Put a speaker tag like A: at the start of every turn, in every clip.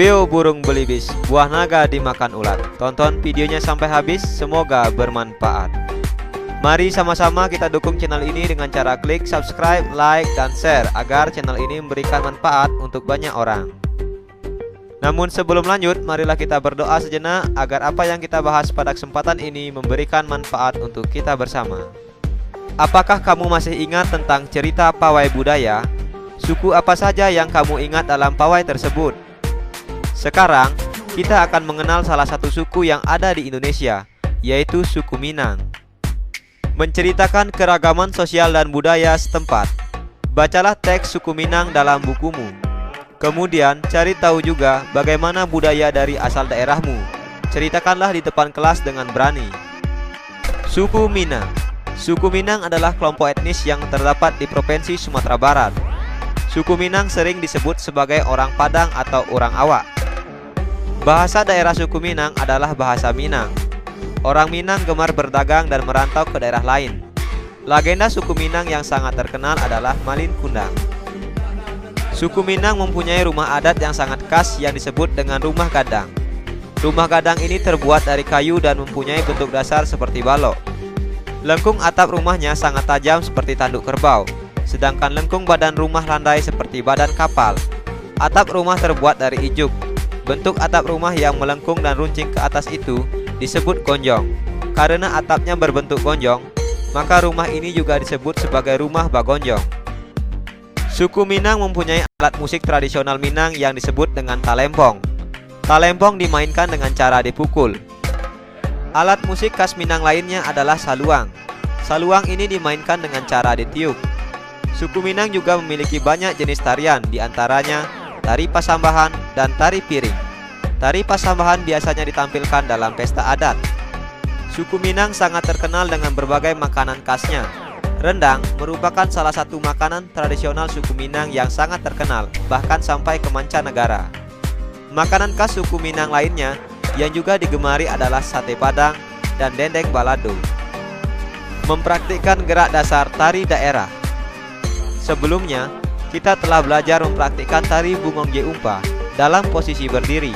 A: Beo burung belibis, buah naga dimakan ulat. Tonton videonya sampai habis, semoga bermanfaat. Mari sama-sama kita dukung channel ini dengan cara klik subscribe, like, dan share agar channel ini memberikan manfaat untuk banyak orang. Namun sebelum lanjut, marilah kita berdoa sejenak agar apa yang kita bahas pada kesempatan ini memberikan manfaat untuk kita bersama. Apakah kamu masih ingat tentang cerita pawai budaya? Suku apa saja yang kamu ingat dalam pawai tersebut? Sekarang, kita akan mengenal salah satu suku yang ada di Indonesia, yaitu suku Minang. Menceritakan keragaman sosial dan budaya setempat. Bacalah teks suku Minang dalam bukumu. Kemudian, cari tahu juga bagaimana budaya dari asal daerahmu. Ceritakanlah di depan kelas dengan berani. Suku Minang. Suku Minang adalah kelompok etnis yang terdapat di Provinsi Sumatera Barat. Suku Minang sering disebut sebagai orang Padang atau orang Awak. Bahasa daerah suku Minang adalah bahasa Minang. Orang Minang gemar berdagang dan merantau ke daerah lain. Legenda suku Minang yang sangat terkenal adalah Malin Kundang. Suku Minang mempunyai rumah adat yang sangat khas yang disebut dengan rumah gadang. Rumah gadang ini terbuat dari kayu dan mempunyai bentuk dasar seperti balok. Lengkung atap rumahnya sangat tajam seperti tanduk kerbau, sedangkan lengkung badan rumah landai seperti badan kapal. Atap rumah terbuat dari ijuk. Bentuk atap rumah yang melengkung dan runcing ke atas itu disebut gonjong. Karena atapnya berbentuk gonjong, maka rumah ini juga disebut sebagai rumah bagonjong. Suku Minang mempunyai alat musik tradisional Minang yang disebut dengan talempong. Talempong dimainkan dengan cara dipukul. Alat musik khas Minang lainnya adalah saluang. Saluang ini dimainkan dengan cara ditiup. Suku Minang juga memiliki banyak jenis tarian, diantaranya tari pasambahan dan tari piring. Tari pasambahan biasanya ditampilkan dalam pesta adat. Suku Minang sangat terkenal dengan berbagai makanan khasnya. Rendang merupakan salah satu makanan tradisional suku Minang yang sangat terkenal, bahkan sampai ke mancanegara. Makanan khas suku Minang lainnya yang juga digemari adalah sate padang dan dendeng balado. Mempraktikkan gerak dasar tari daerah. Sebelumnya, kita telah belajar mempraktikkan tari Bungong Jeumpa dalam posisi berdiri.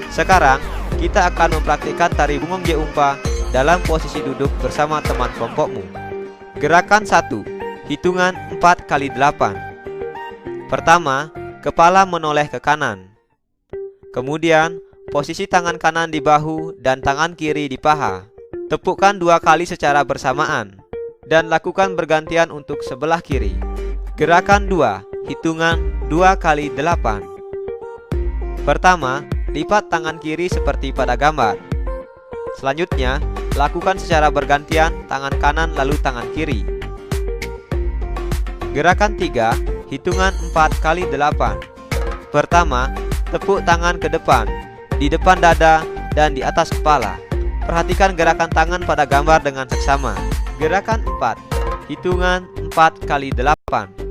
A: Sekarang, kita akan mempraktikkan tari Bungong Jeumpa dalam posisi duduk bersama teman kelompokmu. Gerakan 1. Hitungan 4 x 8. Pertama, kepala menoleh ke kanan. Kemudian, posisi tangan kanan di bahu dan tangan kiri di paha. Tepukkan 2 kali secara bersamaan dan lakukan bergantian untuk sebelah kiri. Gerakan 2. Hitungan 2 x 8. Pertama, lipat tangan kiri seperti pada gambar. Selanjutnya, lakukan secara bergantian tangan kanan lalu tangan kiri. Gerakan 3. Hitungan 4 x 8. Pertama, tepuk tangan ke depan, di depan dada, dan di atas kepala. Perhatikan gerakan tangan pada gambar dengan seksama. Gerakan 4. Hitungan 4 x 8.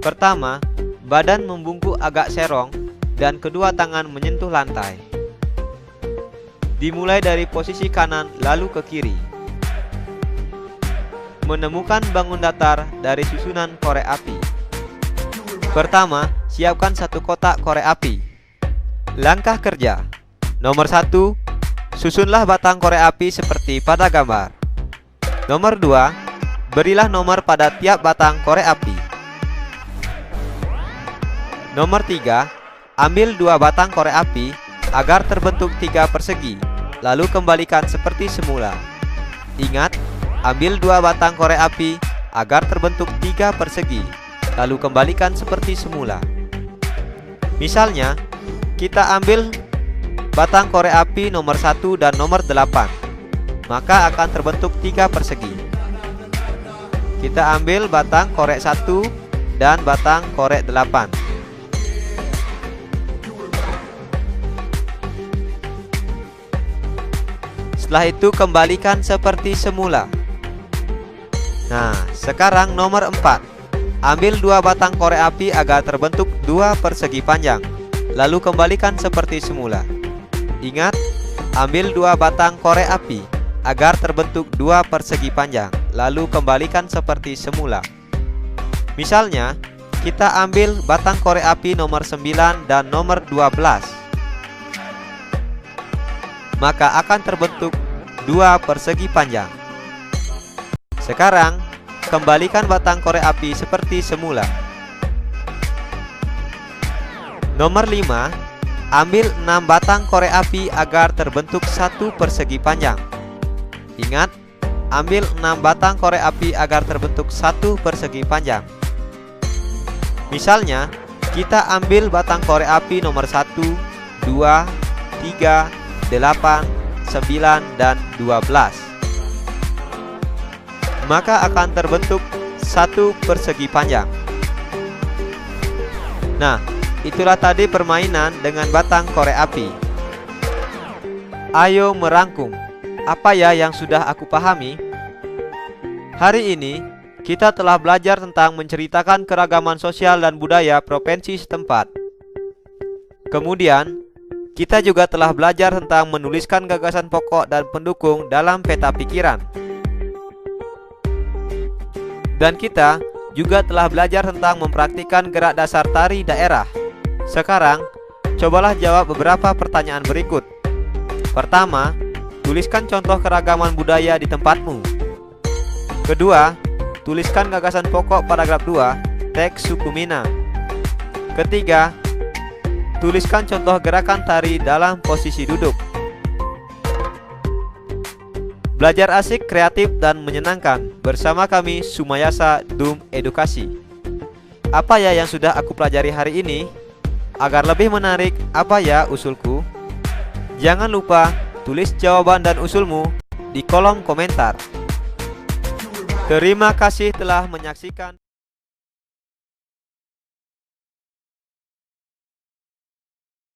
A: Pertama, badan membungkuk agak serong dan kedua tangan menyentuh lantai. Dimulai dari posisi kanan lalu ke kiri. Menemukan bangun datar dari susunan korek api. Pertama, siapkan satu kotak korek api. Langkah kerja. Nomor 1, susunlah batang korek api seperti pada gambar. Nomor 2, berilah nomor pada tiap batang korek api. Nomor 3, ambil 2 batang korek api agar terbentuk 3 persegi, lalu kembalikan seperti semula. Ingat, ambil 2 batang korek api agar terbentuk 3 persegi, lalu kembalikan seperti semula. Misalnya, kita ambil batang korek api nomor 1 dan nomor 8, maka akan terbentuk 3 persegi. Kita ambil batang korek 1 dan batang korek 8. Setelah itu kembalikan seperti semula. Nah, sekarang nomor 4. Ambil 2 batang korek api agar terbentuk 2 persegi panjang, lalu kembalikan seperti semula. Ingat, ambil 2 batang korek api agar terbentuk 2 persegi panjang, lalu kembalikan seperti semula. Misalnya, kita ambil batang korek api nomor 9 dan nomor 12. Maka akan terbentuk dua persegi panjang. Sekarang, kembalikan batang korek api seperti semula. Nomor 5, ambil 6 batang korek api agar terbentuk satu persegi panjang. Ingat, ambil 6 batang korek api agar terbentuk satu persegi panjang. Misalnya, kita ambil batang korek api nomor 1, 2, 3, 8, 9, dan 12. Maka akan terbentuk satu persegi panjang. Nah, itulah tadi permainan dengan batang korek api. Ayo merangkum, apa ya yang sudah aku pahami? Hari ini, kita telah belajar tentang menceritakan keragaman sosial dan budaya provinsi setempat. Kemudian, kita juga telah belajar tentang menuliskan gagasan pokok dan pendukung dalam peta pikiran. Dan kita juga telah belajar tentang mempraktikkan gerak dasar tari daerah. Sekarang, cobalah jawab beberapa pertanyaan berikut. Pertama, tuliskan contoh keragaman budaya di tempatmu. Kedua, tuliskan gagasan pokok paragraf 2, teks suku Minang. Ketiga, tuliskan contoh gerakan tari dalam posisi duduk. Belajar asik, kreatif, dan menyenangkan bersama kami Sumayasa Dum Edukasi. Apa ya yang sudah aku pelajari hari ini? Agar lebih menarik, apa ya usulku? Jangan lupa tulis jawaban dan usulmu di kolom komentar. Terima kasih telah menyaksikan.